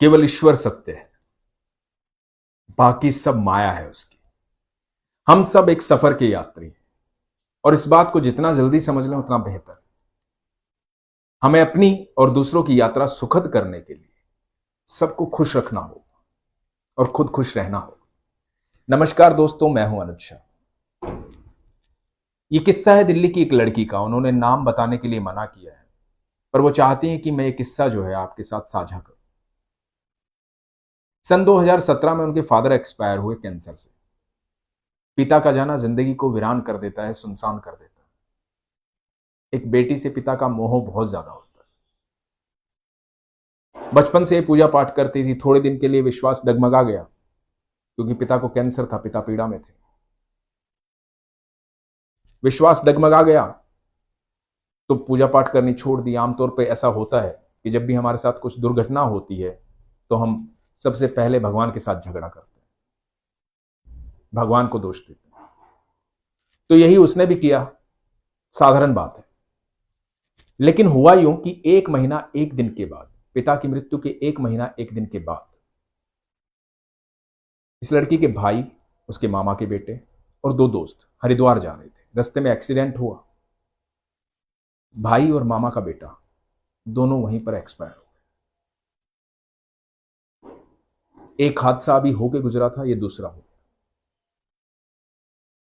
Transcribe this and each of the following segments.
केवल ईश्वर सत्य है, बाकी सब माया है उसकी। हम सब एक सफर के यात्री हैं और इस बात को जितना जल्दी समझ लें उतना बेहतर। हमें अपनी और दूसरों की यात्रा सुखद करने के लिए सबको खुश रखना हो और खुद खुश रहना हो। नमस्कार दोस्तों, मैं हूं अनुज शाह। ये किस्सा है दिल्ली की एक लड़की का। उन्होंने नाम बताने के लिए मना किया है, पर वो चाहती हैं कि मैं ये किस्सा जो है आपके साथ साझा करूं। सन 2017 में उनके फादर एक्सपायर हुए कैंसर से। पिता का जाना जिंदगी को वीरान कर देता है, सुनसान कर देता है। एक बेटी से पिता का मोह बहुत ज्यादा होता है। बचपन से पूजा पाठ करती थी। थोड़े दिन के लिए विश्वास डगमगा गया क्योंकि पिता को कैंसर था, पिता पीड़ा में थे। विश्वास डगमगा गया तो पूजा पाठ करनी छोड़ दी। आमतौर पर ऐसा होता है कि जब भी हमारे साथ कुछ दुर्घटना होती है तो हम सबसे पहले भगवान के साथ झगड़ा करते हैं, भगवान को दोष देते हैं। तो यही उसने भी किया, साधारण बात है। लेकिन हुआ यूं कि 1 महीना 1 दिन के बाद, पिता की मृत्यु के 1 महीना 1 दिन के बाद, इस लड़की के भाई, उसके मामा के बेटे और 2 दोस्त हरिद्वार जा रहे थे। रास्ते में एक्सीडेंट हुआ। भाई और मामा का बेटा दोनों वहीं पर एक्सपायर हो गए। एक हादसा अभी होके गुजरा था, ये दूसरा हो गया।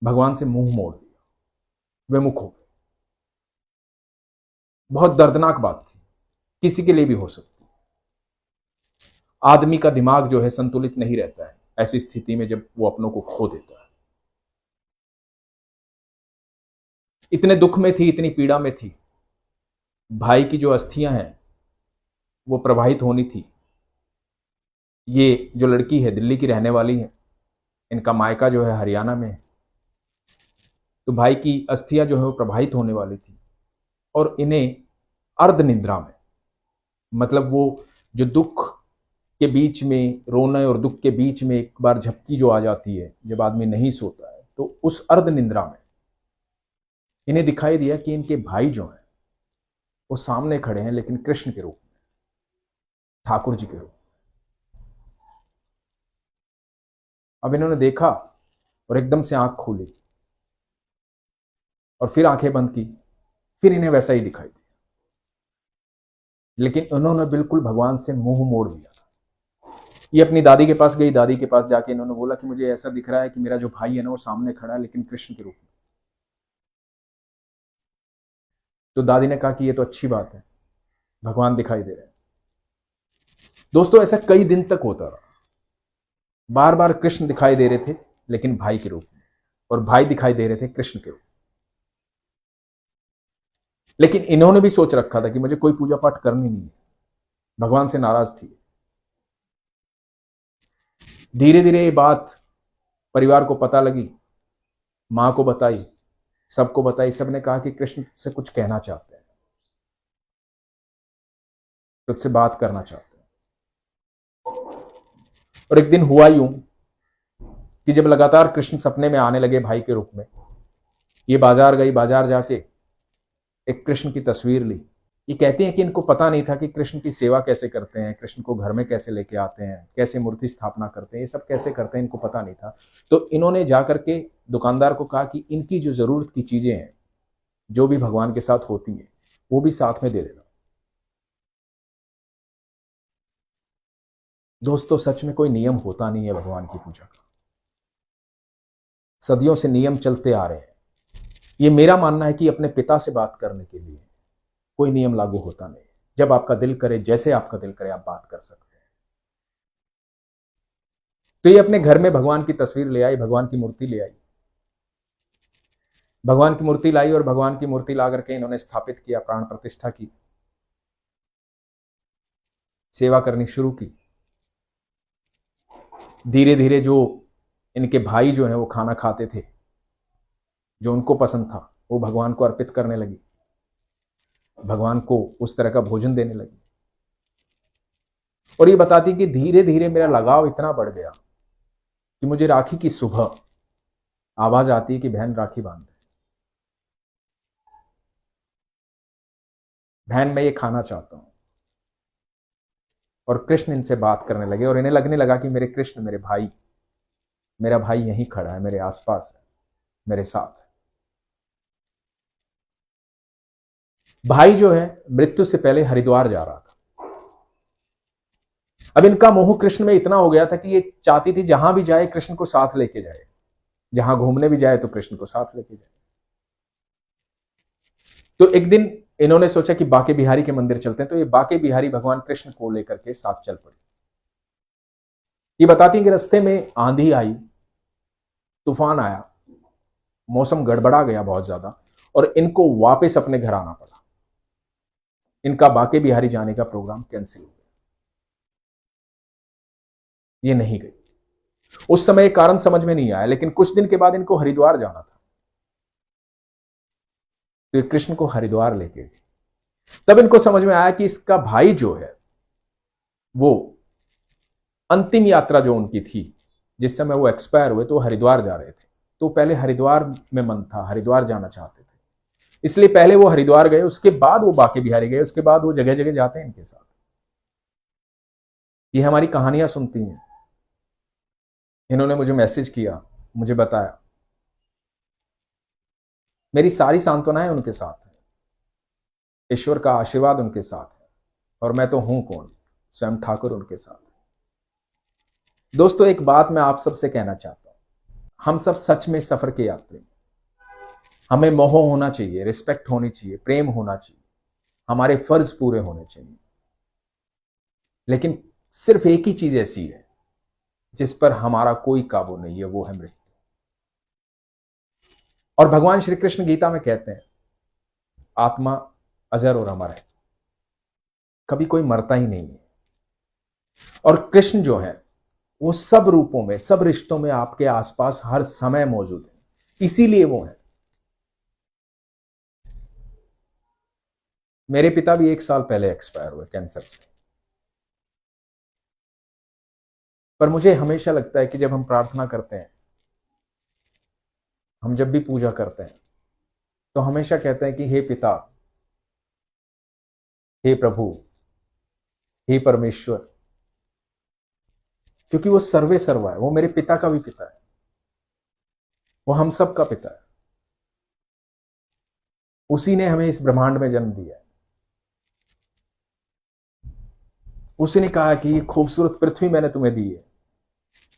भगवान से मुंह मोड़ दिया, विमुख हो गए। बहुत दर्दनाक बात थी, किसी के लिए भी हो सकती। आदमी का दिमाग जो है संतुलित नहीं रहता है ऐसी स्थिति में, जब वो अपनों को खो देता है। इतने दुख में थी, इतनी पीड़ा में थी। भाई की जो अस्थियां हैं वो प्रवाहित होनी थी। ये जो लड़की है दिल्ली की रहने वाली है, इनका मायका जो है हरियाणा में है। तो भाई की अस्थियां जो है वो प्रवाहित होने वाली थी और इन्हें अर्ध निद्रा में, मतलब वो जो दुख के बीच में, रोने और दुख के बीच में एक बार झपकी जो आ जाती है जब आदमी नहीं सोता है, तो उस अर्ध निद्रा में इन्हें दिखाई दिया कि इनके भाई जो हैं वो सामने खड़े हैं, लेकिन कृष्ण के रूप में, ठाकुर जी के रूप में। अब इन्होंने देखा और एकदम से आंख खोली और फिर आंखें बंद की। फिर इन्हें वैसा ही दिखाई दिया, लेकिन उन्होंने बिल्कुल भगवान से मुंह मोड़ दिया। ये अपनी दादी के पास गई। दादी के पास जाके इन्होंने बोला कि मुझे ऐसा दिख रहा है कि मेरा जो भाई है ना वो सामने खड़ा है, लेकिन कृष्ण के रूप में। तो दादी ने कहा कि ये तो अच्छी बात है, भगवान दिखाई दे रहे हैं। दोस्तों, ऐसा कई दिन तक होता रहा। बार बार कृष्ण दिखाई दे रहे थे, लेकिन भाई के रूप में, और भाई दिखाई दे रहे थे कृष्ण के रूप में। लेकिन इन्होंने भी सोच रखा था कि मुझे कोई पूजा पाठ करनी नहीं है, भगवान से नाराज थी। धीरे धीरे ये बात परिवार को पता लगी, मां को बताई, सबको बताई। सबने कहा कि कृष्ण से कुछ कहना चाहते हैं, तुझसे बात करना चाहते हैं। और एक दिन हुआ यूं कि जब लगातार कृष्ण सपने में आने लगे भाई के रूप में, ये बाजार गई। बाजार जाके एक कृष्ण की तस्वीर ली। ये कहती हैं कि इनको पता नहीं था कि कृष्ण की सेवा कैसे करते हैं, कृष्ण को घर में कैसे लेके आते हैं, कैसे मूर्ति स्थापना करते हैं, ये सब कैसे करते हैं, इनको पता नहीं था। तो इन्होंने जाकर के दुकानदार को कहा कि इनकी जो जरूरत की चीजें हैं, जो भी भगवान के साथ होती हैं, वो भी साथ में दे देना। दोस्तों, सच में कोई नियम होता नहीं है भगवान की पूजा का। सदियों से नियम चलते आ रहे हैं। ये मेरा मानना है कि अपने पिता से बात करने के लिए कोई नियम लागू होता नहीं। जब आपका दिल करे, जैसे आपका दिल करे, आप बात कर सकते हैं। तो ये अपने घर में भगवान की तस्वीर ले आई, भगवान की मूर्ति ले आई। भगवान की मूर्ति लाई और भगवान की मूर्ति ला करके इन्होंने स्थापित किया, प्राण प्रतिष्ठा की, सेवा करनी शुरू की। धीरे धीरे जो इनके भाई जो हैं वो खाना खाते थे, जो उनको पसंद था, वो भगवान को अर्पित करने लगी, भगवान को उस तरह का भोजन देने लगी। और ये बताती कि धीरे धीरे मेरा लगाव इतना बढ़ गया कि मुझे राखी की सुबह आवाज आती है कि बहन राखी बांध दे, बहन मैं ये खाना चाहता हूं। और कृष्ण इनसे बात करने लगे और इन्हें लगने लगा कि मेरे कृष्ण, मेरा भाई यहीं खड़ा है, मेरे आसपास है, मेरे साथ है। भाई जो है मृत्यु से पहले हरिद्वार जा रहा था। अब इनका मोह कृष्ण में इतना हो गया था कि ये चाहती थी जहां भी जाए कृष्ण को साथ लेके जाए, जहां घूमने भी जाए तो कृष्ण को साथ लेके जाए। तो एक दिन इन्होंने सोचा कि बाके बिहारी के मंदिर चलते हैं, तो ये बाके बिहारी भगवान कृष्ण को लेकर के साथ चल पड़ी। ये बताती है कि रास्ते में आंधी आई, तूफान आया, मौसम गड़बड़ा गया बहुत ज्यादा, और इनको वापस अपने घर आना पड़ा। इनका बाके बिहारी जाने का प्रोग्राम कैंसिल हो गया, ये नहीं गई। उस समय कारण समझ में नहीं आया, लेकिन कुछ दिन के बाद इनको हरिद्वार जाना था, तो ये कृष्ण को हरिद्वार लेके गए। तब इनको समझ में आया कि इसका भाई जो है वो अंतिम यात्रा जो उनकी थी, जिस समय वो एक्सपायर हुए, तो हरिद्वार जा रहे थे। तो पहले हरिद्वार में मन था, हरिद्वार जाना चाहते थे, इसलिए पहले वो हरिद्वार गए, उसके बाद वो बाके बिहारी गए, उसके बाद वो जगह जगह जाते हैं इनके साथ। ये हमारी कहानियां सुनती हैं, इन्होंने मुझे मैसेज किया, मुझे बताया, मेरी सारी सांत्वनाएं उनके साथ है, ईश्वर का आशीर्वाद उनके साथ है, और मैं तो हूं कौन, स्वयं ठाकुर उनके साथ है। दोस्तों, एक बात मैं आप सबसे कहना चाहता हूं, हम सब सच में सफर के यात्री, हमें मोह होना चाहिए, रिस्पेक्ट होनी चाहिए, प्रेम होना चाहिए, हमारे फर्ज पूरे होने चाहिए, लेकिन सिर्फ एक ही चीज ऐसी है जिस पर हमारा कोई काबू नहीं है, वो है मृत्यु। और भगवान श्री कृष्ण गीता में कहते हैं, आत्मा अजर और अमर है, कभी कोई मरता ही नहीं है। और कृष्ण जो है वो सब रूपों में, सब रिश्तों में आपके आसपास हर समय मौजूद है, इसीलिए वो है। मेरे पिता भी 1 साल पहले एक्सपायर हुए कैंसर से, पर मुझे हमेशा लगता है कि जब हम प्रार्थना करते हैं, हम जब भी पूजा करते हैं, तो हमेशा कहते हैं कि हे पिता, हे प्रभु, हे परमेश्वर, क्योंकि वो सर्वे सर्वा है, वो मेरे पिता का भी पिता है, वो हम सब का पिता है। उसी ने हमें इस ब्रह्मांड में जन्म दिया है। उसी ने कहा कि ये खूबसूरत पृथ्वी मैंने तुम्हें दी है,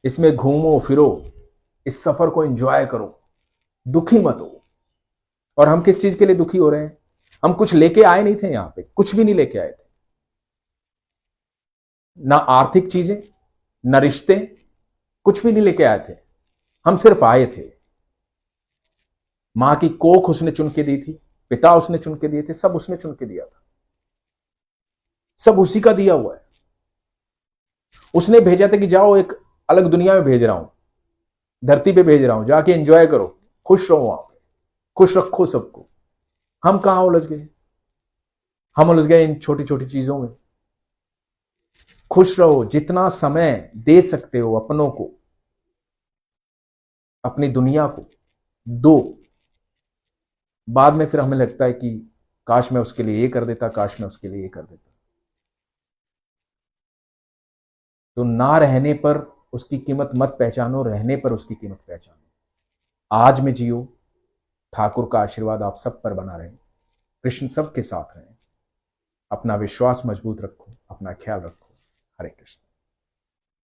इसमें घूमो फिरो, इस सफर को एंजॉय करो, दुखी मत हो। और हम किस चीज के लिए दुखी हो रहे हैं? हम कुछ लेके आए नहीं थे, यहां पे कुछ भी नहीं लेके आए थे, ना आर्थिक चीजें, ना रिश्ते, कुछ भी नहीं लेके आए थे। हम सिर्फ आए थे। मां की कोख उसने चुन के दी थी, पिता उसने चुन के दिए थे, सब उसने चुन के दिया था, सब उसी का दिया हुआ है। उसने भेजा था कि जाओ, एक अलग दुनिया में भेज रहा हूं, धरती पे भेज रहा हूं, जाके एंजॉय करो, खुश रहो, वहां पे खुश रखो सबको। हम कहां उलझ गए? हम उलझ गए इन छोटी छोटी चीजों में। खुश रहो, जितना समय दे सकते हो अपनों को, अपनी दुनिया को दो। बाद में फिर हमें लगता है कि काश मैं उसके लिए ये कर देता, काश मैं उसके लिए ये कर देता। तो ना रहने पर उसकी कीमत मत पहचानो, रहने पर उसकी कीमत पहचानो। आज में जियो, ठाकुर का आशीर्वाद आप सब पर बना रहे, कृष्ण सबके साथ रहे। अपना विश्वास मजबूत रखो, अपना ख्याल रखो। हरे कृष्ण।